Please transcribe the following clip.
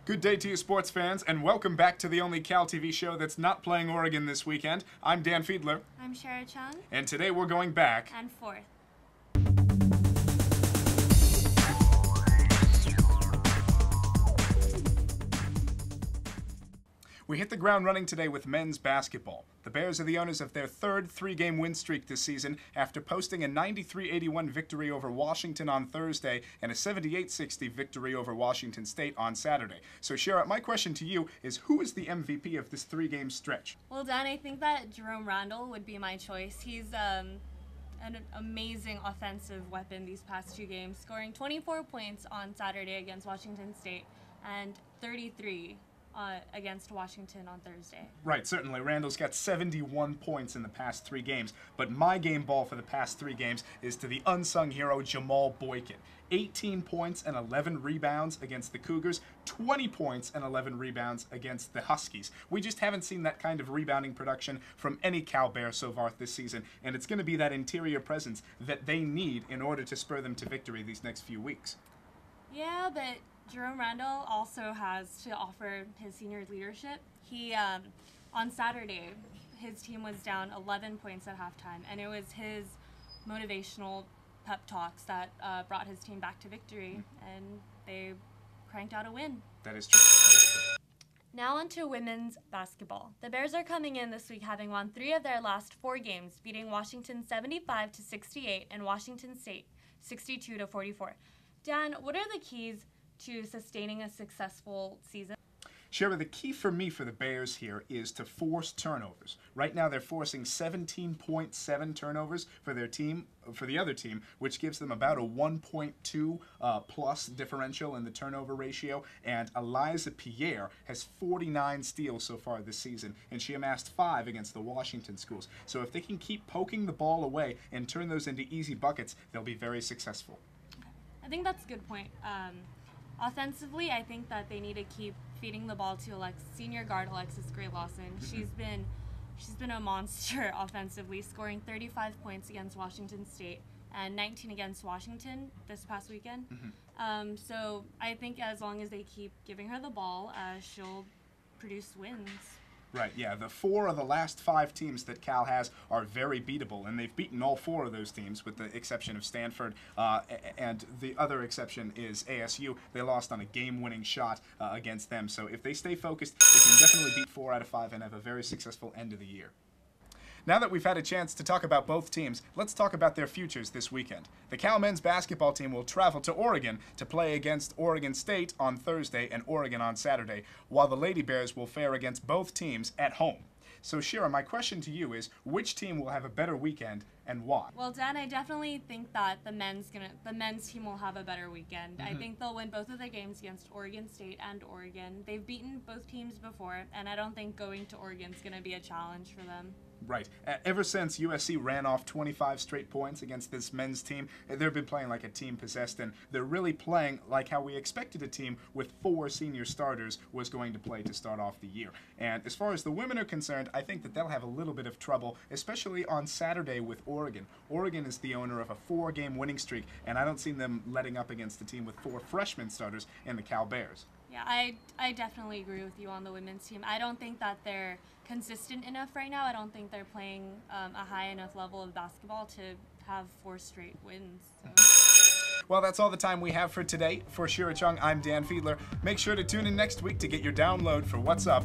Good day to you, sports fans, and welcome back to the only Cal TV show that's not playing Oregon this weekend. I'm Dan Fiedler. I'm Shira Chung. And today we're going back And forth. We hit the ground running today with men's basketball. The Bears are the owners of their third three-game win streak this season after posting a 93-81 victory over Washington on Thursday and a 78-60 victory over Washington State on Saturday. So, Shira, my question to you is, who is the MVP of this three-game stretch? Well, Dan, I think that Jerome Randall would be my choice. He's an amazing offensive weapon these past two games, scoring 24 points on Saturday against Washington State and 33 against Washington on Thursday. Right, certainly. Randall's got 71 points in the past three games, but my game ball for the past three games is to the unsung hero Jamal Boykin. 18 points and 11 rebounds against the Cougars, 20 points and 11 rebounds against the Huskies. We just haven't seen that kind of rebounding production from any Cal Bear so far this season, and it's going to be that interior presence that they need in order to spur them to victory these next few weeks. Yeah, but Jerome Randall also has to offer his senior leadership. He, on Saturday, his team was down 11 points at halftime, and it was his motivational pep talks that brought his team back to victory, and they cranked out a win. That is true. That is true. Now on to women's basketball. The Bears are coming in this week having won 3 of their last 4 games, beating Washington 75-68 and Washington State 62-44. Dan, what are the keys to sustaining a successful season? Shira, the key for me for the Bears here is to force turnovers. Right now they're forcing 17.7 turnovers for their team, for the other team, which gives them about a 1.2 plus differential in the turnover ratio. And Eliza Pierre has 49 steals so far this season, and she amassed 5 against the Washington schools. So if they can keep poking the ball away and turn those into easy buckets, they'll be very successful. I think that's a good point. Offensively, I think that they need to keep feeding the ball to senior guard Alexis Gray-Lawson. She's been a monster offensively, scoring 35 points against Washington State and 19 against Washington this past weekend. So I think as long as they keep giving her the ball, she'll produce wins. Right, yeah. The 4 of the last 5 teams that Cal has are very beatable, and they've beaten all 4 of those teams with the exception of Stanford, and the other exception is ASU. They lost on a game-winning shot against them, so if they stay focused, they can definitely beat 4 out of 5 and have a very successful end of the year. Now that we've had a chance to talk about both teams, let's talk about their futures this weekend. The Cal men's basketball team will travel to Oregon to play against Oregon State on Thursday and Oregon on Saturday, while the Lady Bears will fare against both teams at home. So, Shira, my question to you is, which team will have a better weekend and why? Well, Dan, I definitely think that the men's team will have a better weekend. I think they'll win both of their games against Oregon State and Oregon. They've beaten both teams before, and I don't think going to Oregon's going to be a challenge for them. Right. Ever since USC ran off 25 straight points against this men's team, they've been playing like a team possessed, and they're really playing like how we expected a team with 4 senior starters was going to play to start off the year. And as far as the women are concerned, I think that they'll have a little bit of trouble, especially on Saturday with Oregon. Oregon is the owner of a 4-game winning streak, and I don't see them letting up against a team with 4 freshman starters in the Cal Bears. Yeah, I definitely agree with you on the women's team. I don't think that they're consistent enough right now. I don't think they're playing a high enough level of basketball to have 4 straight wins. So. Well, that's all the time we have for today. For Shira Chung, I'm Dan Fiedler. Make sure to tune in next week to get your download for What's Up.